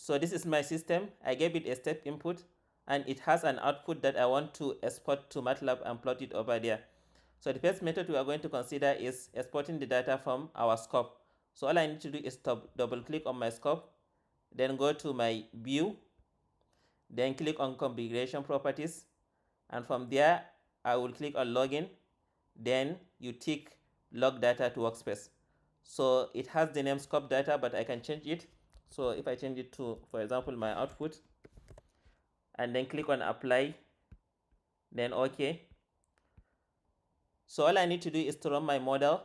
So this is my system. I gave it a step input and it has an output that I want to export to MATLAB and plot it over there. So the first method we are going to consider is exporting the data from our scope. So all I need to do is double click on my scope, then go to my view, then click on configuration properties, and from there I will click on login, then you tick log data to workspace. So it has the name scope data, but I can change it. So if I change it to, for example, my output, and then click on apply, then OK. So all I need to do is to run my model.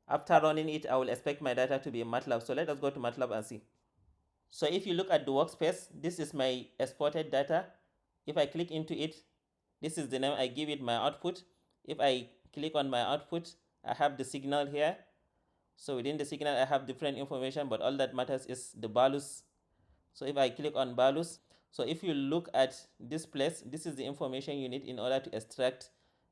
After running it, I will expect my data to be in MATLAB. So let us go to MATLAB and see. So if you look at the workspace, this is my exported data. If I click into it, this is the name I give it, my output. If I click on my output, I have the signal here. So within the signal, I have different information, but all that matters is the values. So if I click on values, so if you look at this place, this is the information you need in order to extract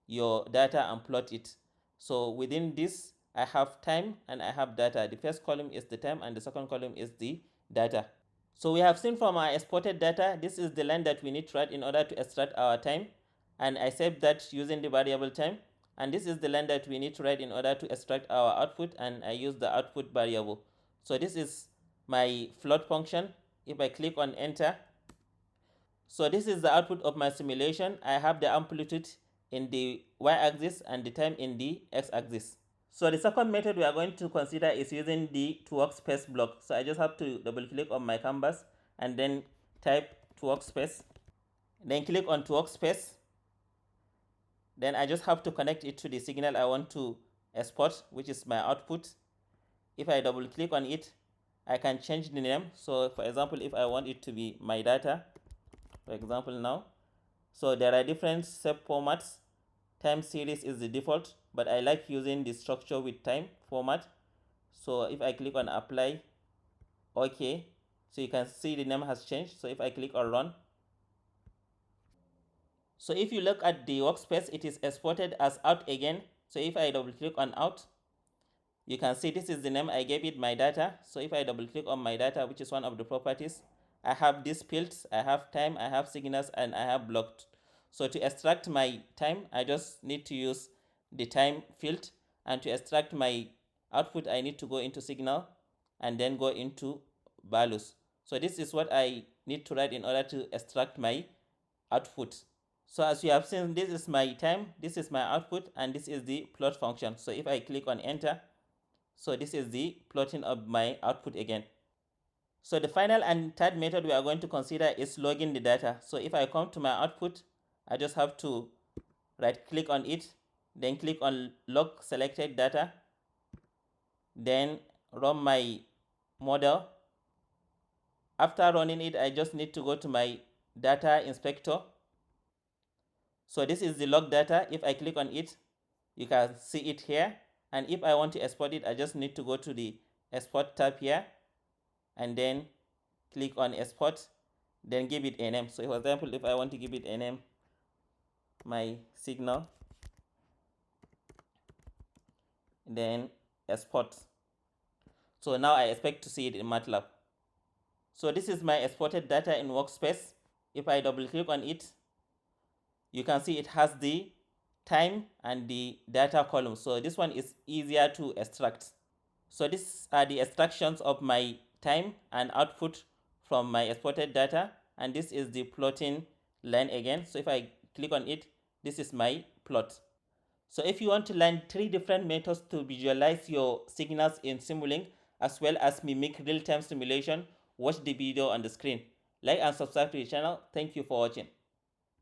your data and plot it. So within this, I have time and I have data. The first column is the time and the second column is the data. So we have seen from our exported data, this is the line that we need to write in order to extract our time. And I saved that using the variable time. And this is the line that we need to write in order to extract our output, and I use the output variable. So this is my float function. If I click on enter, so this is the output of my simulation. I have the amplitude in the y-axis and the time in the x-axis. So the second method we are going to consider is using the to workspace block. So I just have to double click on my canvas and then type to workspace, then click on to workspace. Then I just have to connect it to the signal I want to export, which is my output. If I double click on it, I can change the name. So for example, if I want it to be my data, for example now, so there are different step formats. Time series is the default, but I like using the structure with time format. So if I click on apply, OK, so you can see the name has changed. So if I click on run, so if you look at the workspace, it is exported as out again. So if I double click on out, you can see this is the name I gave it, my data. So if I double click on my data, which is one of the properties, I have these fields, I have time, I have signals, and I have blocked. So to extract my time, I just need to use the time field, and to extract my output, I need to go into signal and then go into values. So this is what I need to write in order to extract my output. So as you have seen, this is my time, this is my output, and this is the plot function. So if I click on enter, so this is the plotting of my output again. So the final and third method we are going to consider is logging the data. So if I come to my output, I just have to right click on it, then click on log selected data, then run my model. After running it, I just need to go to my data inspector. So this is the log data. If I click on it, you can see it here. And if I want to export it, I just need to go to the export tab here and then click on export, then give it a name. So for example, if I want to give it a name, my signal, then export. So now I expect to see it in MATLAB. So this is my exported data in Workspace. If I double click on it, you can see it has the time and the data column. So this one is easier to extract. So these are the extractions of my time and output from my exported data, and this is the plotting line again. So if I click on it, this is my plot. So if you want to learn 3 different methods to visualize your signals in Simulink as well as mimic real-time simulation, watch the video on the screen. Like and subscribe to the channel. Thank you for watching.